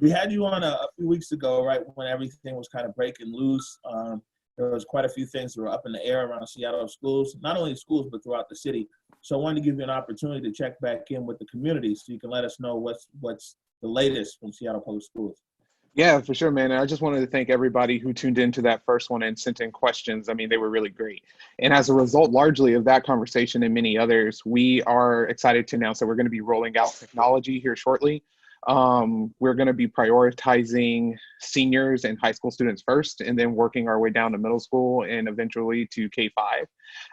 We had you on a few weeks ago, right when everything was kind of breaking loose. There was quite a few things that were up in the air around Seattle schools, not only schools, but throughout the city. So I wanted to give you an opportunity to check back in with the community so you can let us know what's the latest from Seattle Public Schools. Yeah, for sure, man. And I just wanted to thank everybody who tuned into that first one and sent in questions. I mean, they were really great. And as a result, largely of that conversation and many others, we are excited to announce that we're going to be rolling out technology here shortly. We're going to be prioritizing seniors and high school students first, and then working our way down to middle school and eventually to K-5.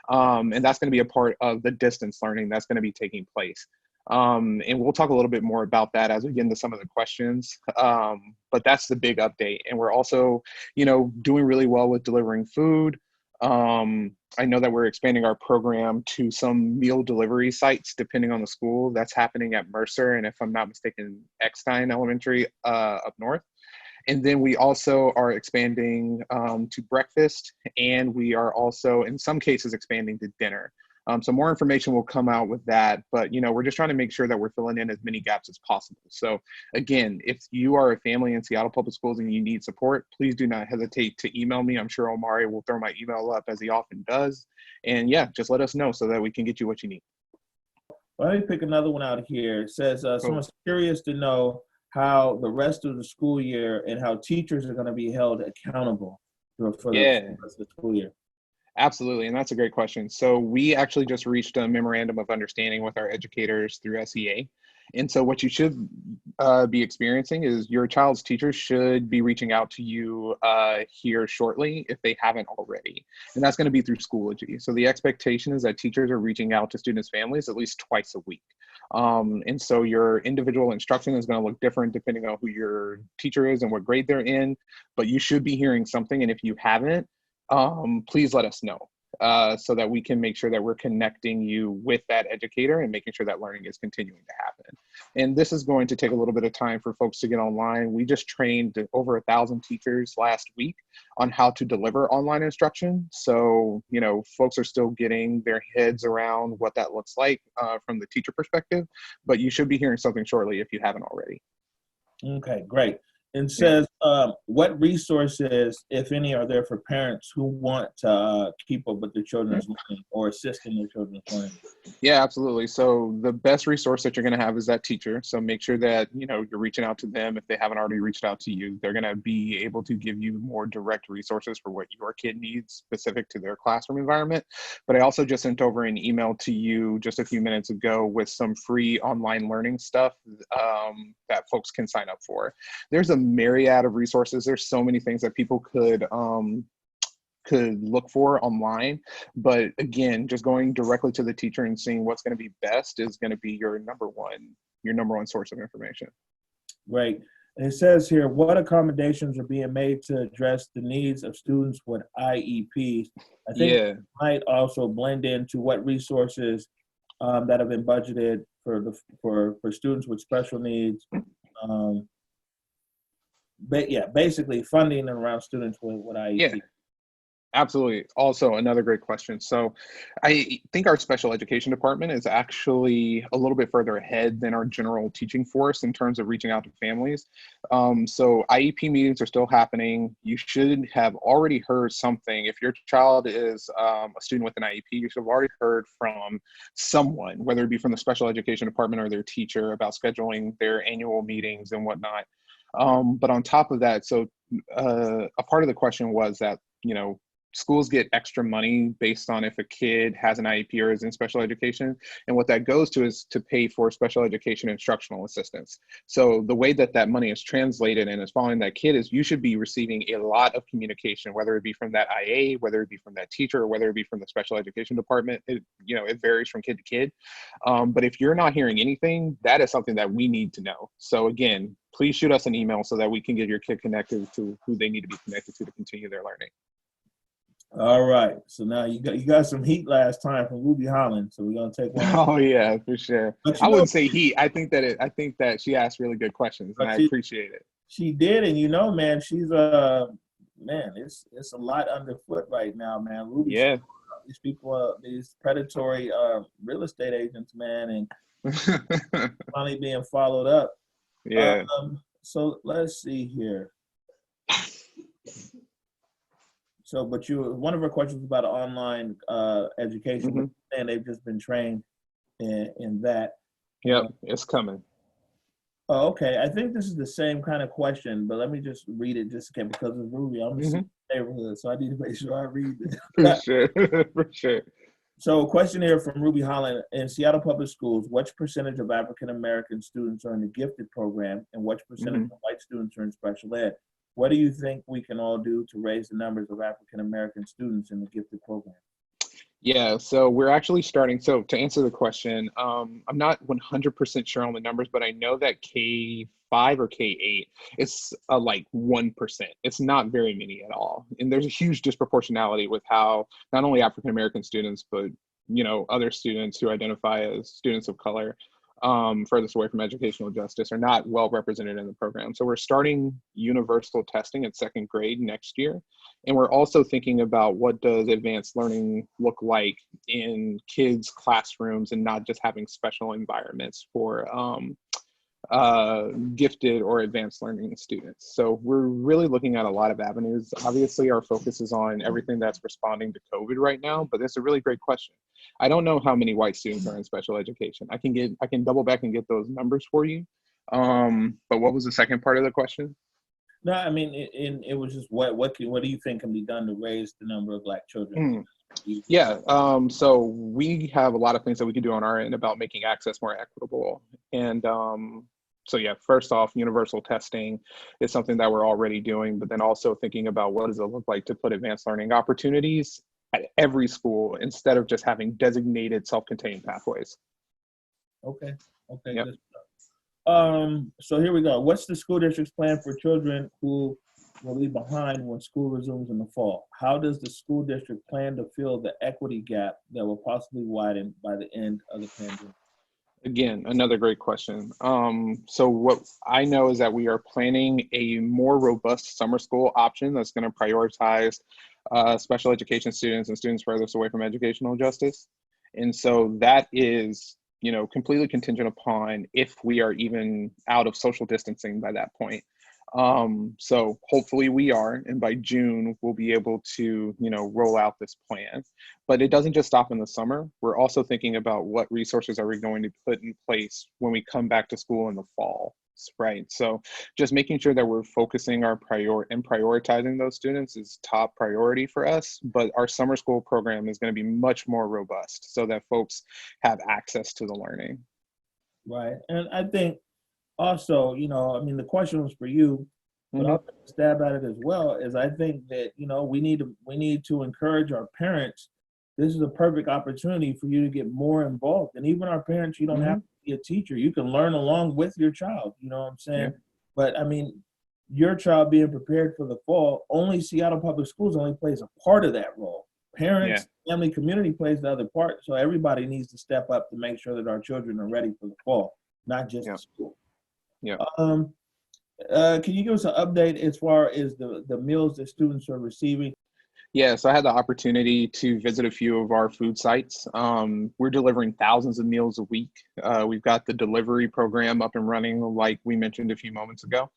And that's going to be a part of the distance learning that's going to be taking place. And we'll talk a little bit more about that as we get into some of the questions. But that's the big update. And we're also, doing really well with delivering food. I know that we're expanding our program to some meal delivery sites, depending on the school. That's happening at Mercer, and if I'm not mistaken, Eckstein Elementary up north. And then we also are expanding to breakfast, and we are also, in some cases, expanding to dinner. So more information will come out with that, but we're just trying to make sure that we're filling in as many gaps as possible. So again, if you are a family in Seattle Public Schools and you need support, please do not hesitate to email me. I'm sure Omari will throw my email up as he often does. And yeah, just let us know so that we can get you what you need. Well, let me pick another one out here. It says, someone's curious to know how the rest of the school year and how teachers are going to be held accountable for the rest of the school year. Absolutely, and that's a great question. So we actually just reached a memorandum of understanding with our educators through SEA. And so what you should be experiencing is your child's teacher should be reaching out to you here shortly if they haven't already. And that's going to be through Schoology. So the expectation is that teachers are reaching out to students' families at least twice a week. And so your individual instruction is going to look different depending on who your teacher is and what grade they're in. But you should be hearing something. And if you haven't, please let us know so that we can make sure that we're connecting you with that educator and making sure that learning is continuing to happen. And this is going to take a little bit of time for folks to get online. We just trained over 1,000 teachers last week on how to deliver online instruction. So, folks are still getting their heads around what that looks like from the teacher perspective, but you should be hearing something shortly if you haven't already. Okay, great. And says, what resources, if any, are there for parents who want to keep up with their children's learning or assist in their children's learning? Yeah, absolutely. So the best resource that you're going to have is that teacher. So make sure that, you're reaching out to them. If they haven't already reached out to you, they're going to be able to give you more direct resources for what your kid needs specific to their classroom environment. But I also just sent over an email to you just a few minutes ago with some free online learning stuff that folks can sign up for. There's a myriad of resources. There's so many things that people could look for online, but again, just going directly to the teacher and seeing what's going to be best is going to be your number one source of information. Great. And it says here, what accommodations are being made to address the needs of students with IEPs? I think it might also blend into what resources that have been budgeted for students with special needs. But yeah, basically funding around students with IEP. Yeah, absolutely. Also, another great question. So I think our special education department is actually a little bit further ahead than our general teaching force in terms of reaching out to families. So IEP meetings are still happening. You should have already heard something. If your child is a student with an IEP, you should have already heard from someone, whether it be from the special education department or their teacher, about scheduling their annual meetings and whatnot. But on top of that, so a part of the question was that, schools get extra money based on if a kid has an IEP or is in special education. And what that goes to is to pay for special education instructional assistance. So the way that money is translated and is following that kid is you should be receiving a lot of communication, whether it be from that IA, whether it be from that teacher, or whether it be from the special education department. It varies from kid to kid. But if you're not hearing anything, that is something that we need to know. So again, please shoot us an email so that we can get your kid connected to who they need to be connected to continue their learning. All right. So now you got some heat last time from Ruby Holland. So we're gonna take one. Oh yeah, for sure. I wouldn't say heat. I think that she asked really good questions, and I appreciate it. She did, and man, she's it's a lot underfoot right now, man. Ruby, these people, these predatory real estate agents, man, and finally being followed up. Yeah. So let's see here. So, but one of our questions was about online education, but and they've just been trained in that. Yep, it's coming. Oh, okay. I think this is the same kind of question, but let me just read it just again because of Ruby. I'm in the neighborhood, so I need to make sure I read it. For sure, for sure. So, a question here from Ruby Holland. In Seattle Public Schools, what percentage of African American students are in the gifted program, and what percentage of white students are in special ed? What do you think we can all do to raise the numbers of African American students in the gifted program? Yeah, so we're actually starting. So to answer the question, I'm not 100% sure on the numbers, but I know that K5 or K8, it's like 1%. It's not very many at all. And there's a huge disproportionality with how not only African American students, but other students who identify as students of color furthest away from educational justice are not well represented in the program. So we're starting universal testing in second grade next year. And we're also thinking about what does advanced learning look like in kids' classrooms and not just having special environments for gifted or advanced learning students. So we're really looking at a lot of avenues. Obviously, our focus is on everything that's responding to COVID right now, but it's a really great question. I don't know how many white students are in special education. I can double back and get those numbers for you. But what was the second part of the question? No, I mean, it was just what do you think can be done to raise the number of Black children? Yeah, so we have a lot of things that we can do on our end about making access more equitable. And so yeah, first off, universal testing is something that we're already doing, but then also thinking about what does it look like to put advanced learning opportunities at every school instead of just having designated self-contained pathways. Okay, yep. Good stuff. So here we go. What's the school district's plan for children who will be behind when school resumes in the fall? How does the school district plan to fill the equity gap that will possibly widen by the end of the pandemic? Again, another great question. So what I know is that we are planning a more robust summer school option that's going to prioritize special education students and students furthest away from educational justice. And so that is completely contingent upon if we are even out of social distancing by that point. So hopefully we are, and by June we'll be able to, roll out this plan. But it doesn't just stop in the summer. We're also thinking about what resources are we going to put in place when we come back to school in the fall, right? So just making sure that we're focusing our prioritizing those students is top priority for us. But our summer school program is going to be much more robust so that folks have access to the learning. Right, and I think also, I mean, the question was for you, but I'll stab at it as well. Is I think that we need to encourage our parents. This is a perfect opportunity for you to get more involved, and even our parents, you don't have to be a teacher. You can learn along with your child. You know what I'm saying? Yeah. But I mean, your child being prepared for the fall, only Seattle Public Schools only plays a part of that role. Parents, family, community plays the other part. So everybody needs to step up to make sure that our children are ready for the fall, not just the school. Yeah. Can you give us an update as far as the meals that students are receiving? Yeah, so I had the opportunity to visit a few of our food sites. We're delivering thousands of meals a week. We've got the delivery program up and running, like we mentioned a few moments ago.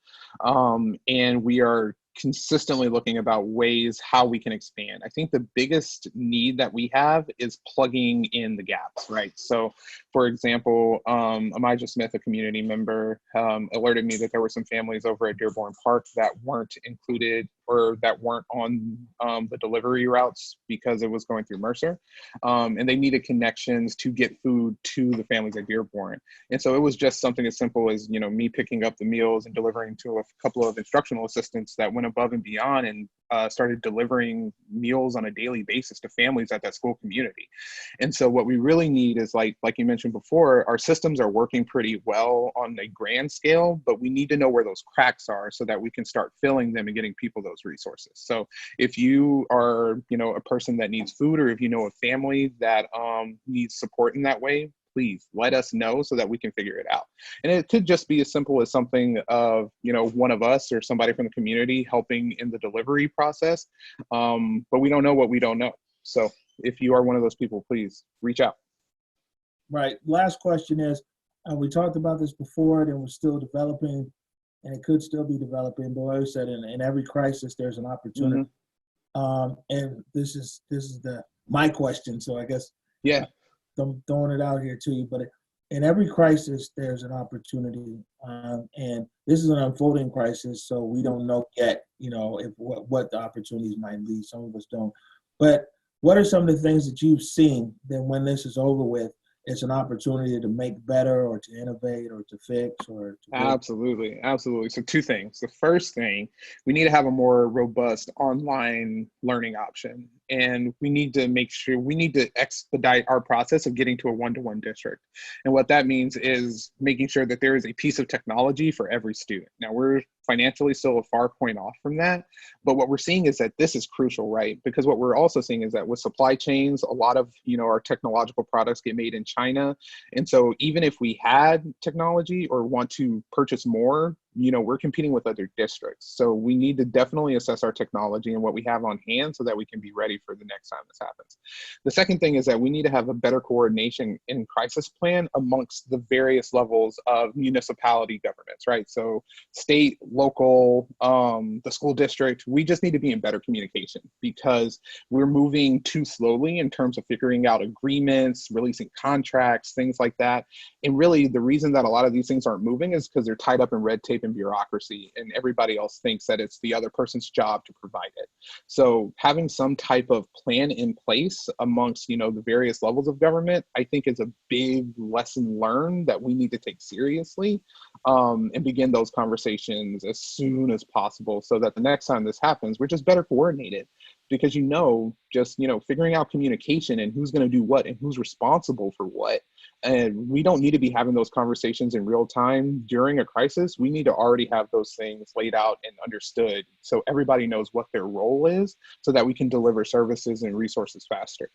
And we are consistently looking about ways how we can expand. I think the biggest need that we have is plugging in the gaps, right? So for example, Amijah Smith, a community member, alerted me that there were some families over at Dearborn Park that weren't included or that weren't on the delivery routes because it was going through Mercer. And they needed connections to get food to the families at Dearborn. And so it was just something as simple as, me picking up the meals and delivering to a couple of instructional assistants that went above and beyond and started delivering meals on a daily basis to families at that school community. And so what we really need is like you mentioned before, our systems are working pretty well on a grand scale, but we need to know where those cracks are so that we can start filling them and getting people those resources. So if you are, a person that needs food, or if you know a family that needs support in that way, please let us know so that we can figure it out. And it could just be as simple as something of, one of us or somebody from the community helping in the delivery process. But we don't know what we don't know. So if you are one of those people, please reach out. Right. Last question is, we talked about this before and we're still developing and it could still be developing. But like I said, in every crisis, there's an opportunity. And this is my question. So I guess Yeah. I'm throwing it out here to you. But in every crisis, there's an opportunity, and this is an unfolding crisis. So we don't know yet, if what the opportunities might be. Some of us don't. But what are some of the things that you've seen that when this is over with, it's an opportunity to make better or to innovate or to fix or to Absolutely. So two things. The first thing, we need to have a more robust online learning option. And we need to expedite our process of getting to a one-to-one district. And what that means is making sure that there is a piece of technology for every student. Now, we're financially still a far point off from that, but what we're seeing is that this is crucial, right? Because what we're also seeing is that with supply chains, a lot of our technological products get made in China. And so even if we had technology or want to purchase more, we're competing with other districts. So we need to definitely assess our technology and what we have on hand so that we can be ready for the next time this happens. The second thing is that we need to have a better coordination in crisis plan amongst the various levels of municipality governments, right? So state, local, the school district, we just need to be in better communication because we're moving too slowly in terms of figuring out agreements, releasing contracts, things like that. And really the reason that a lot of these things aren't moving is because they're tied up in red tape and bureaucracy, and everybody else thinks that it's the other person's job to provide it. So having some type of plan in place amongst the various levels of government, I think is a big lesson learned that we need to take seriously, and begin those conversations as soon as possible so that the next time this happens, we're just better coordinated. Because just figuring out communication and who's going to do what and who's responsible for what. And we don't need to be having those conversations in real time during a crisis. We need to already have those things laid out and understood so everybody knows what their role is so that we can deliver services and resources faster.